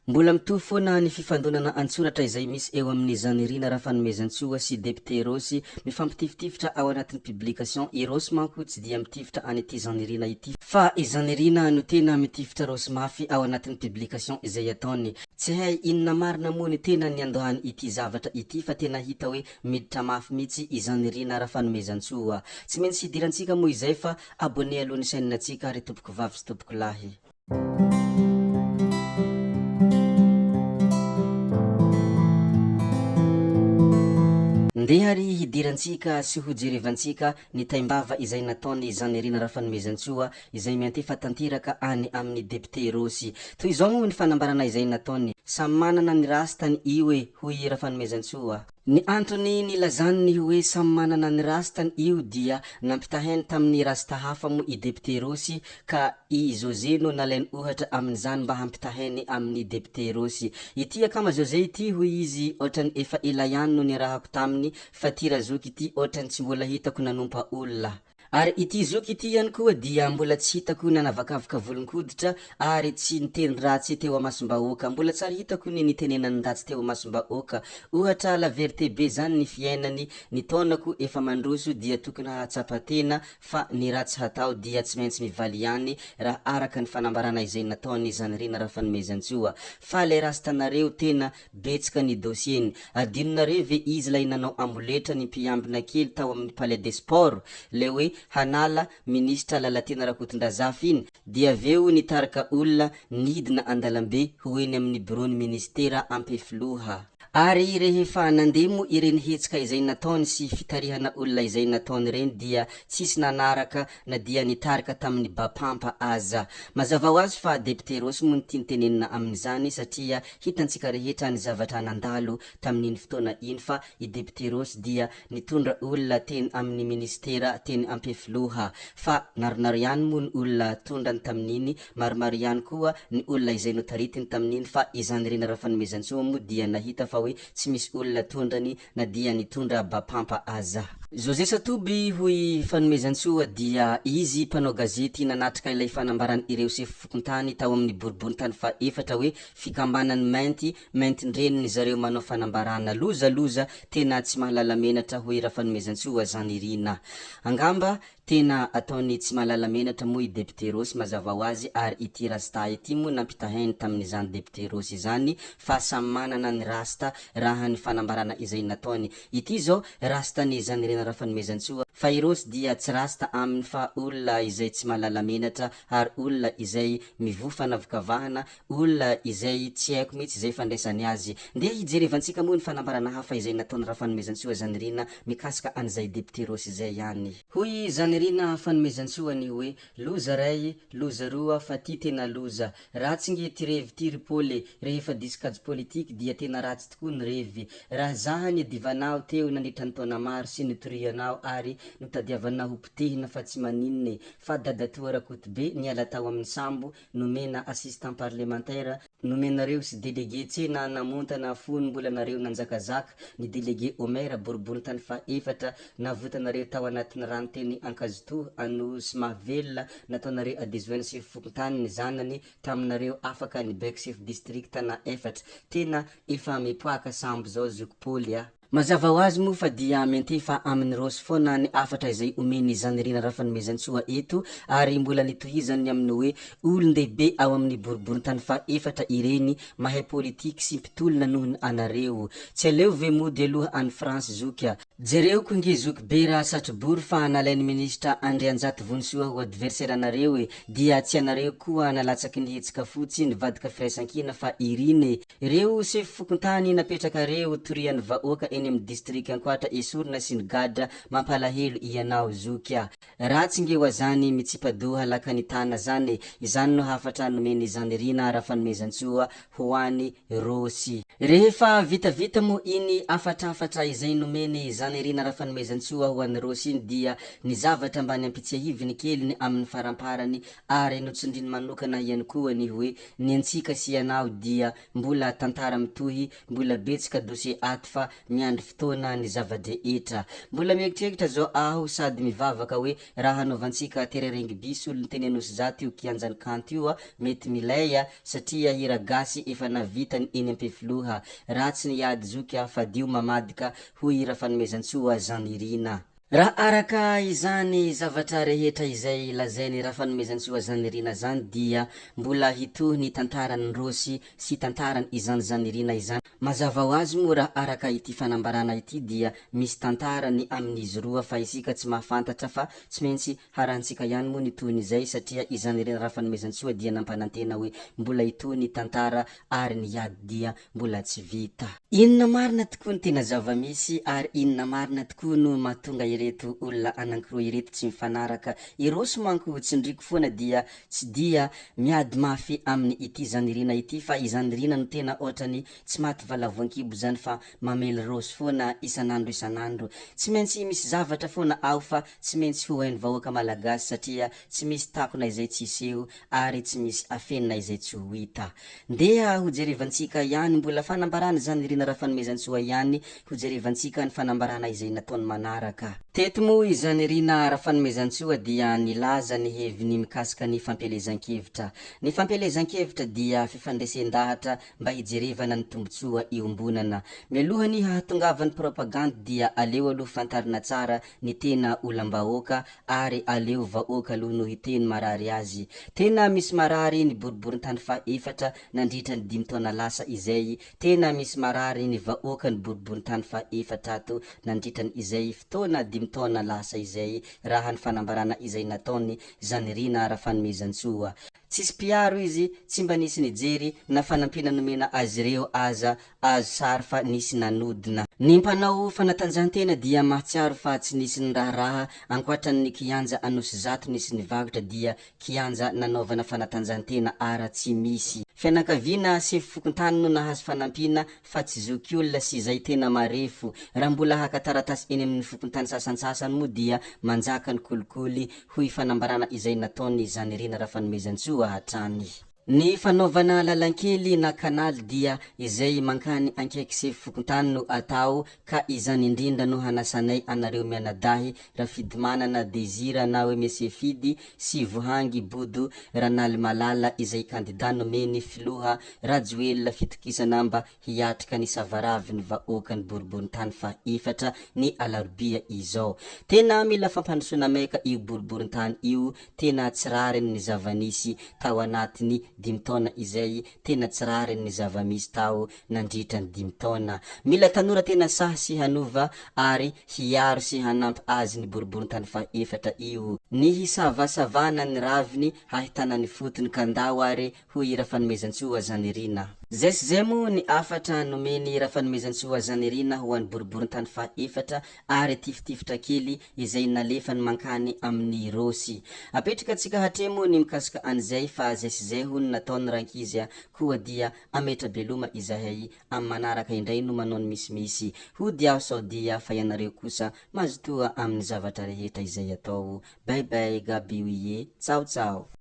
Mbola mitovy foana ny fifandonana antsoratra izay misy eo amin'ny Zanirina Rafanomezantsoa sy député Rosy mifampitifitifitra ao anatin'ny publication. I Rosy manko tsy dia mitifitra any ity Zanirina ity fa i Zanirina no tena mitifitra Rosy mafy ao anatin'ny publication izay ataony. Tsy hay inona marina moa ny tena niandohany ity zavatra ity fa tena hita hoe miditra mafy mihitsy i Zanirina Rafanomezantsoa. Tsy maintsy hidirantsika moa izay fa abonné aloha ny chaîne antsika ary tompoko vavy sy tompoko lahy. Ndehary hidirantsika sy hojerevantsika ny taimbava izay nataony Zanirina Rafanomezantsoa izay miantefa tanteraka any amin'ny député Rosy. Toy izao moa ny fanambarana izay nataony. Samy manana ny rastany io hoy Rafanomezantsoa. Ny antony nilazany ny hoe samy manana ny rastany io dia nampitaheny tamin'ny rasta hafa mo i député Rosy ka i José no nalainy ohatra amin'izany mba hampitaheny amin'ny député Rosy. Ity akama José ity hoy izy ohatrany efa ela ihany no nirahako taminy fa ty razoky ity ohatrany tsy mbola hitako nanompa olona. Ary ity zoky ity ihany koa dia mbola tsy hitako nanavakavaka volonkoditra ary tsy niteny ratsy teo amasom-bahoaka. Mbola tsary hitako ny nitenenany ratsy teo amasom-bahoaka. Ohatra la vérité be zany ny fiainany, ny taonako efa mandroso dia tokony hahatsapatena fa ny ratsy hatao dia tsy maintsy mivaly ihany raha araka ny fanambarana izay nataony Zanirina Rafanomezantsoa. Fa le rastanareo tena betsaka ny dosieny. Adinonareo ve izy lay nanao amboletra ny mpiambina kely tao amin'ny palais des sports le hoe hanala ministra Lalatina Rakotondrazafy iny dia aveo nitaraka olona nidina andalambe hoeny amin'ny bureau-ny ministera ampefiloha. Ary rehefa nandemo ireny hetsika izay nataony sy fitarihana olona izay nataony reny dia tsisy nanaraka na dia nitarika tamin'ny bapampa aza. Mazava ho azy fa député Rosy moa ny tenenina amin'izany satria hitantsika rehetra ny zavatra nandalo tamin'iny fotoana iny fa i député Rosy dia nitondra olona teny amin'ny ministera teny ampefiloha fa naronaro ihany moa ny olona tondrany tamin'iny, maromaro ihany koa ny olona izay notaritiny tamin'iny fa i Zanirina Rafanomezantsoa moa dia nahita fa hoe tsy misy olona tondrany na dia nitondra bapampa aza. José Satoby hoy Fanomezantsoa dia izy mpanao gazety nanatrika ilay fanambarany ireo sefo-fokontany tao amin'ny boribory tany fa efatra hoe fikambanany mainty-ndreniny zareo manao fanambarana loza tena tsy mahalala menatra hoy Rafanomezantsoa Zanirina. Angamba tena ataony tsy mahalala menatra moa i député Rosy mazava ho azy ary ity rasta ity moa nampitaheny tamin'izany député Rosy zany fa samy manana ny rasta raha ny fanambarana izay nataony. Ity zao rastany Zanirina Rafanomezantsoa fa i Rosy dia tsy rasta aminy fa olona izay tsy mahalala menatra ary olona izay mivofa navikavahana, olona izay tsy haiko mihitsy izay fandraisany azy. Ndeha hijerevantsika moa ny fanambarana hafa izay nataony Rafanomezantsoa Zanirina mikasika an'izay député Rosy zay ihany. Hoy Zanirina Fanomezantsoa ny hoe loza ray, loza roa fa ty tena loza. Ratsy nge ty revy ty ripôly, rehefa disikady politique dia tena ratsy tokoa ny revy. Raha zahany divanao teo nandritra ny taona maro sy nitorianao ary notadiavanao ho potehina fa tsy maninone fa Dadatoa Rakotobe niala tao amin'ny sambo nomena assistant parlementaire nomenareo sy délégué tsena namontana fony mbola nareo nanjakazaka ny délégué Omer boribory tany fa efatra navotanareo tao anatin'ny rano teny Ankazoto Anosy Mahavelona nataonareo adéjoiny sefo-fokontany ny zanany taminareo afaka ny bec chef district na efatra. Tena efa mipoaka sambo zao zokopôly a. Mazava ho azy moa fa dia miantefa amin'ny Rosy foana ny afatra izay omeny Zanirina Rafanomezantsoa eto ary mbola nitohizany amin'ny hoe olon-dehibe ao amin'ny boribory tany fa efatra ireny mahay politiky sy mpitolona noho ny anareo. Tsy aleo ve mody aloha any France zoka. Jereo konge zoky be raha satrobory fa nalainy ministra Andrianjato Vonsoa ho adversaire anareo dia tsy anareo koa nalatsaky ny hetsika fotsy nivadika firaisankina fa irine. Ireo sefo-fokontany napetraka reo torian'ny vahoaka eny amin'ny district Ankoatra esorina sy ny gadra mampalahelo ianao zokia. Ratsy nge ho azany mitsipadoha lakanitana zany. Izany no hafatra nomeny Zanirina Rafanomezantsoa hoany Rosy. Rehefa vitavita mo iny afatrafatra izay nomeny zany rina raha fanomezantsoa ho an'ny Rosy dia ny zavatra mbany ampitsahiviny keliny amin'ny faramparany ary notsindriny manokana ihany koa ny hoe ny antsika sy anao dia mbola tantara mitohy mbola betsaka dosie ato fa miandry fotoana ny zava-drehetra mbola mieritreritra zao aho sady mivavaka hoe raha hanaovantsika tererengy bisy olo nitenenosy zaty io kianjany kanto io mety milaya satria hira gasy efa navitany eny ampefoloha ratsy niady zoky fa dio mamadika ho hira fanomezantsoa zany rina raha araka izany zavatra rehetra izay lazainy raha fanomezantsoa zany rina zany dia mbola hitohy ny tantarany Rosy sy tantarany izany rina izany mazava ho azy moa raha araka ity fanambarana ity dia misy tantarany amin'izy roa fa isika tsy mahafantatra fa tsy maintsy harantsika ihany moa nitohin'izay satria izany rina raha fanomezantsoa dia nampanantena hoe mbola hitohy ny tantara ary ny ady dia mbola tsy vita inona marina tokoa ny tena zava-misy ary inona marina tokoa no mahatonga ireto olona anankiroa ireto tsy mifanaraka Rosy manko tsindriko foana dia tsy dia miady mafy amin'ny ity zany rina ity fa izany rina no tena ohatrany tsy maty valavoankibo zany fa mamely Rosy foana isanandro tsy maintsy misy zavatra foana ao fa tsy maintsy ho hain'ny vahoaka malagasy satria tsy misy takona izay tsy iseho ary tsy misy afenina izay tsy ho hita ndeha hojerevantsika ihany mbola fanambarana zany rina raha fanomezantsoa ihany hojerevantsika ny fanambarana izay nataony manaraka teto moa izany rina raha fanomezantsoa dia nilaza ny heviny mikasika ny fampelezan-kevitra ny fampelezan-kevitra dia fifandraisan-dahatra mba hijerevana ny tombotsoa iombonana mialohany hahatongavan'ny propagande dia aleo aloha fantarina tsara ny tena olam-bahoaka ary aleo vahoaka aloha no hiteny marary azy tena misy marary ny boriborintany faefatra nandritra ny 5 taona lasa izay tena misy marary ny vahoaka ny boriborintany faefatra ato nandritra ny izay fotoana 5 taona lasa izay raha ny fanambarana izay nataony zany rina raha fanomezantsoa tsisy piaro izy tsy mba nisy nijery na fanampina nomena azy ireo aza azo sary fa nisy nanodina ny mpanao fanatanjahantena dia mahatsiaro fa tsy nisy ny raharaha ankoatran'ny kianja anosy zato nisy nivavitra dia kianja nanaovana fanatanjahantena ara tsy misy fianakaviana sy fokon-tany no nahazo fanampina fa tsy zoky olona sy izay tena marefo raha mbola hakataratasy eny amin'ny fokon-tany sasansasany moa dia manjaka ny kolikoly hoy fanambarana izay nataony zany rina raha fanomezantsoa hatrany ny fanaovana lalankely na kanaly dia izay mankany ankaiky sy fokon-tany no atao ka izany indrindra no hanasanay anareo mianadahy raha fidimanana desira na hoe mese fidy sy vohangy bodo ranaly malala izay kandida nomeny filoha rajoelina fitokisana mba hiatrika ny savaravy ny vahoaka ny boriborintany fa efatra ny alarobia izao tena mila fampandrosoana maika io boriborintany io tena tsirary ny zavanisy tao anatiny 5 taona izay tena tsirary ny zava-misy tao nandritra ny 5 taona mila tanora tena sahy sy hanova ary hiaro sy hanampy azy ny boriborintany fa efatra io ny hisavasavana ny raviny hahitana ny fotony kandao ary ho ira fanomezantsoa zany rina zay sy zay moa ny afatra nomeny raha fanomezantsoa zany rina ho an'ny boriborintany fa efatra ary tifitifitra kely izay nalefa ny mankany amin'ny Rosy apetraka atsika hatremo ny mikasika an'izay fa zay sy zay hono nataony rankizya koa dia ametra beloma izahay amin'ny manaraka indray no manao ny misimisy ho dia sao dia fa ianareo kosa mazotoa amin'ny zavatra rehetra izay atao bye bye gabi wie tsao tsao